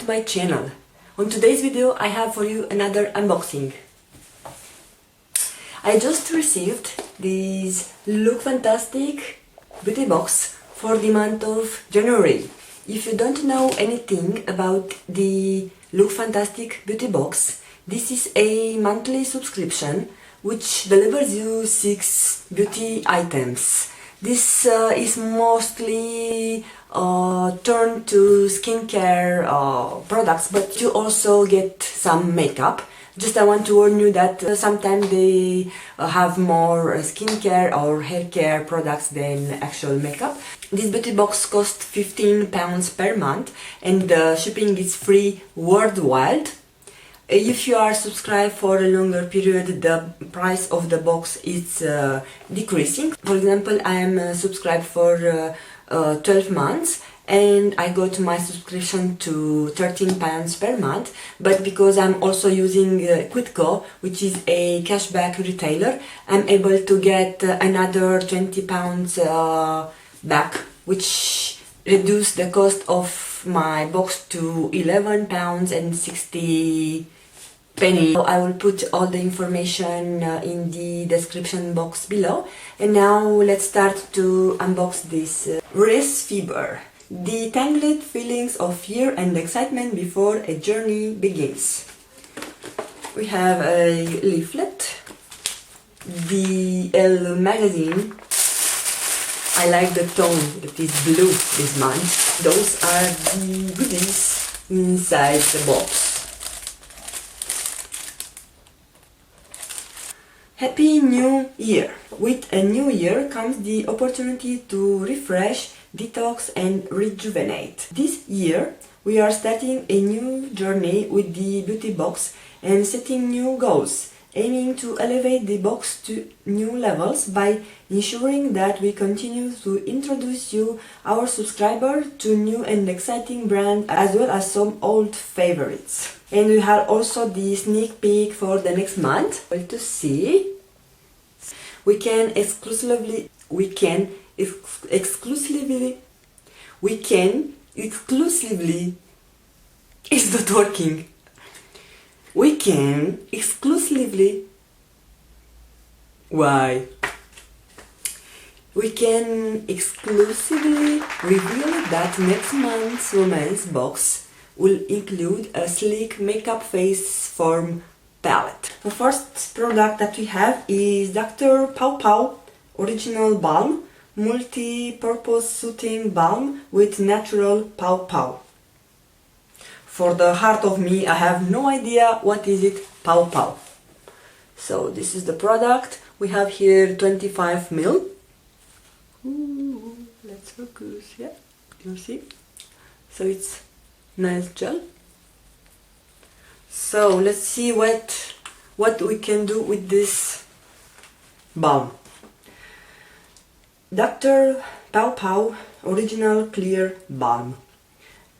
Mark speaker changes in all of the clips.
Speaker 1: to my channel. On today's video I have for you another unboxing. I just received this Lookfantastic Beauty box for the month of January. If you don't know anything about the Lookfantastic Beauty box, this is a monthly subscription which delivers you 6 beauty items. This is mostly turned to skincare products, but you also get some makeup. Just I want to warn you that sometimes they have more skincare or hair care products than actual makeup. This beauty box costs £15 per month and the shipping is free worldwide. If you are subscribed for a longer period, the price of the box is decreasing. For example, I am subscribed for 12 months and I got my subscription to £13 per month, but because I'm also using Quidco, which is a cashback retailer, I'm able to get another £20 back, which reduced the cost of my box to £11.60. I will put all the information in the description box below. And now let's start to unbox this Race Fever. The tangled feelings of fear and excitement before a journey begins. We have a leaflet, the Elle magazine. I like the tone that is blue this month. Those are the goodies inside the box. Happy New Year! With a new year comes the opportunity to refresh, detox and rejuvenate. This year we are starting a new journey with the beauty box and setting new goals, aiming to elevate the box to new levels by ensuring that we continue to introduce you, our subscriber, to new and exciting brands as well as some old favorites. And we have also the sneak peek for the next month. Well, to see, we can exclusively it's not working. We can exclusively reveal that next month's romance box will include a sleek makeup face form palette. The first product that we have is Dr. Pow Pow Original Balm Multi-Purpose Soothing Balm with Natural Pow Pow. For the heart of me, I have no idea what is it, Pow Pow. So this is the product. We have here 25 ml. Ooh, let's focus. Yeah, you see. So it's nice gel. So let's see what we can do with this balm. Dr. Pow Pow Original Clear Balm.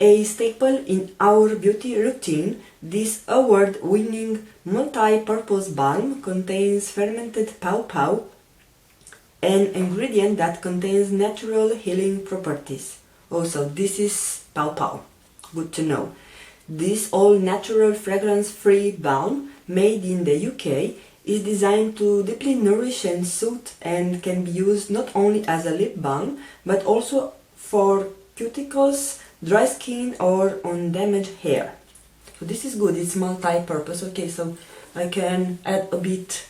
Speaker 1: A staple in our beauty routine, this award-winning multi-purpose balm contains fermented pow pow, an ingredient that contains natural healing properties. Also, this is pow pow. Good to know. This all-natural fragrance-free balm, made in the UK, is designed to deeply nourish and soothe and can be used not only as a lip balm, but also for cuticles, dry skin or on damaged hair. So this is good, it's multi-purpose. Okay, so I can add a bit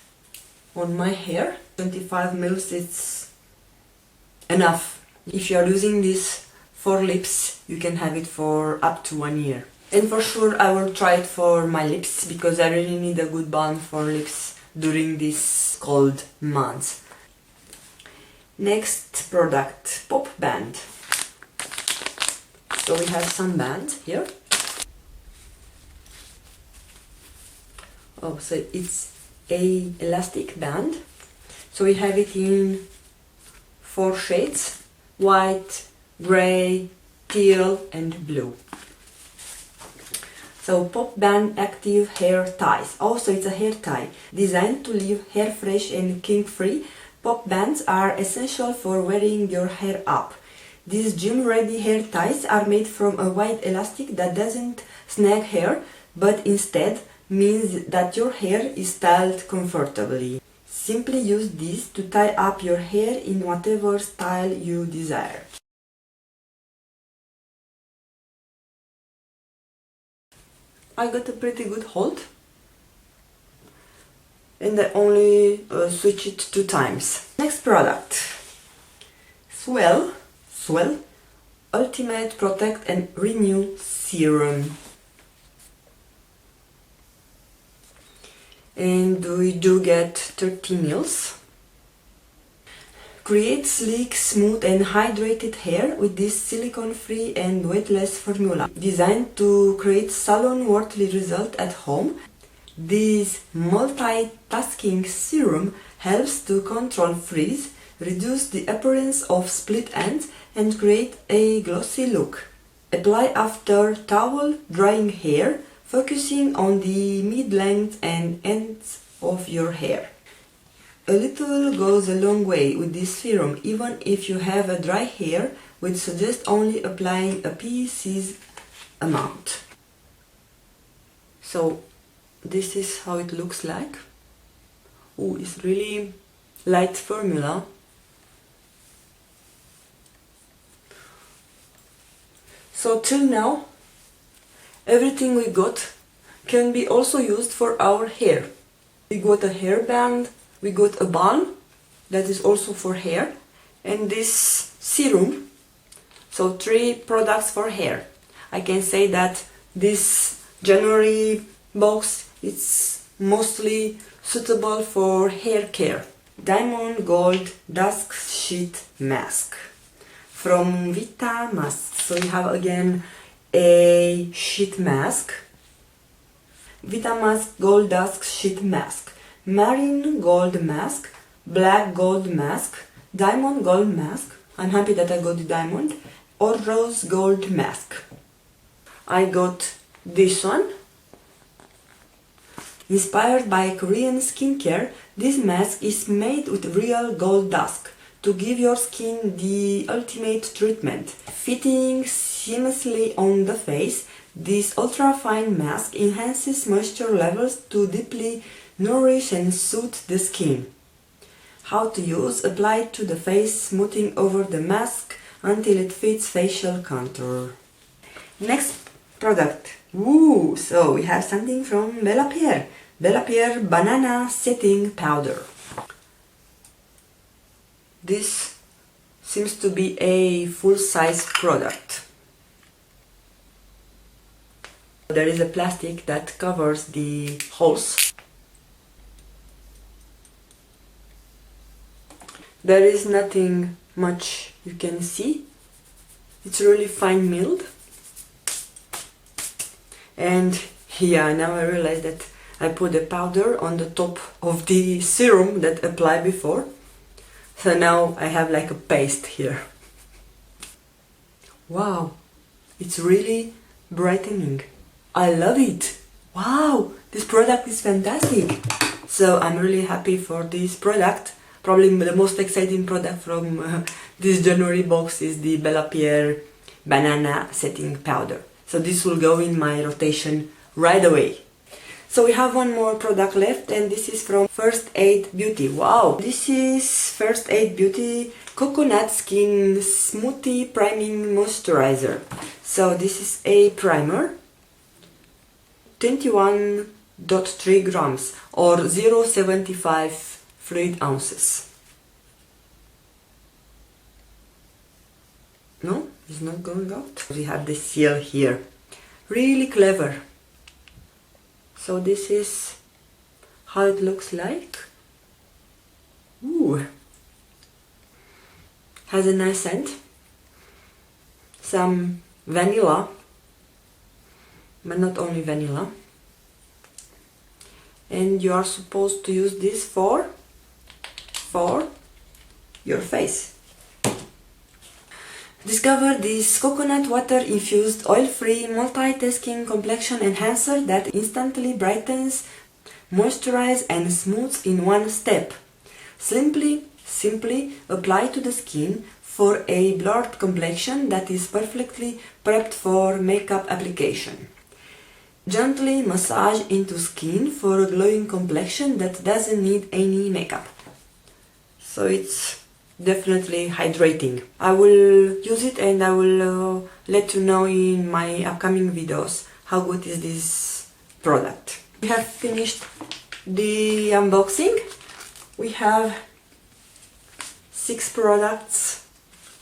Speaker 1: on my hair. 25 ml, it's enough. If you are using this for lips, you can have it for up to 1 year. And for sure I will try it for my lips because I really need a good balm for lips during these cold months. Next product, Pop Band. So we have some bands here. Oh, so it's a elastic band. So we have it in 4 shades: white, gray, teal and blue. So Pop Band Active Hair Ties. Also it's a hair tie designed to leave hair fresh and kink free. Pop bands are essential for wearing your hair up. These gym-ready hair ties are made from a white elastic that doesn't snag hair, but instead means that your hair is styled comfortably. Simply use these to tie up your hair in whatever style you desire. I got a pretty good hold, and I only switch it 2 times. Next product, Swell Ultimate Protect and Renew Serum. And we do get 30 mils. Create sleek, smooth and hydrated hair with this silicone-free and weightless formula. Designed to create salon-worthy result at home, this multitasking serum helps to control frizz, reduce the appearance of split ends and create a glossy look. Apply after towel drying hair, focusing on the mid-length and ends of your hair. A little goes a long way with this serum, even if you have a dry hair, we'd suggest only applying a pea-sized amount. So this is how it looks like. Oh, it's really light formula. So till now, everything we got can be also used for our hair. We got a hairband, we got a balm that is also for hair, and this serum. So 3 products for hair. I can say that this January box is mostly suitable for hair care. Diamond Gold Dusk Sheet Mask from Vita Mask. So you have again a sheet mask. Vita Mask Gold Dusk Sheet Mask, Marine Gold Mask, Black Gold Mask, Diamond Gold Mask. I'm happy that I got the diamond. Or Rose Gold Mask. I got this one. Inspired by Korean skincare, this mask is made with real gold dust to give your skin the ultimate treatment. Fitting seamlessly on the face, this ultra-fine mask enhances moisture levels to deeply nourish and soothe the skin. How to use: apply to the face, smoothing over the mask until it fits facial contour. Next product. Woo! So we have something from Bella Pierre. Bella Pierre Banana Setting Powder. This seems to be a full-size product. There is a plastic that covers the holes. There is nothing much you can see. It's really fine milled. And yeah, now I realize that I put the powder on the top of the serum that I applied before. So now I have like a paste here. Wow, it's really brightening. I love it. Wow, this product is fantastic. So I'm really happy for this product. Probably the most exciting product from this January box is the Bella Pierre Banana Setting Powder. So this will go in my rotation right away. So we have one more product left, and this is from First Aid Beauty. Wow! This is First Aid Beauty Coconut Skin Smoothie Priming Moisturizer. So this is a primer, 21.3 grams or 0.75 fluid ounces. No, it's not going out. We have the seal here. Really clever. So this is how it looks like. Ooh. Has a nice scent. Some vanilla, but not only vanilla. And you are supposed to use this for your face. Discover this coconut water infused oil-free multitasking complexion enhancer that instantly brightens, moisturizes and smooths in one step. Simply apply to the skin, for a blurred complexion that is perfectly prepped for makeup application. Gently massage into skin for a glowing complexion that doesn't need any makeup. So it's definitely hydrating. I will use it and I will let you know in my upcoming videos how good is this product. We have finished the unboxing. We have 6 products.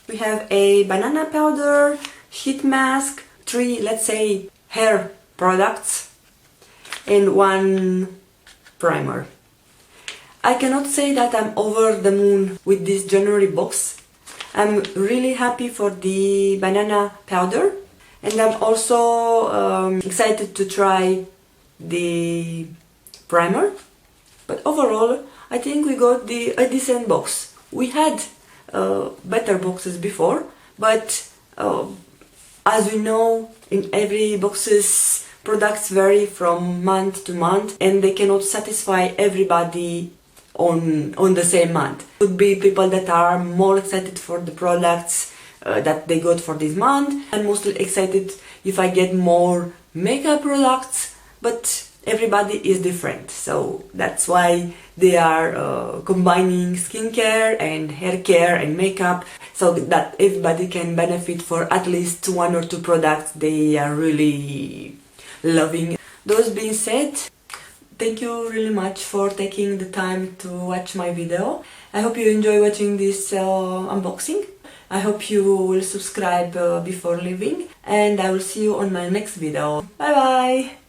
Speaker 1: We have a banana powder, sheet mask, 3, let's say, hair products, and 1 primer. I cannot say that I'm over the moon with this January box. I'm really happy for the banana powder, and I'm also excited to try the primer. But overall, I think we got a decent box. We had better boxes before, but as we know, in every boxes, products vary from month to month, and they cannot satisfy everybody on the same month. Could be people that are more excited for the products that they got for this month. I'm mostly excited if I get more makeup products, but everybody is different, so that's why they are combining skincare and hair care and makeup, so that everybody can benefit for at least 1 or 2 products they are really loving. Those being said, thank you really much for taking the time to watch my video. I hope you enjoy watching this unboxing. I hope you will subscribe before leaving, and I will see you on my next video. Bye bye!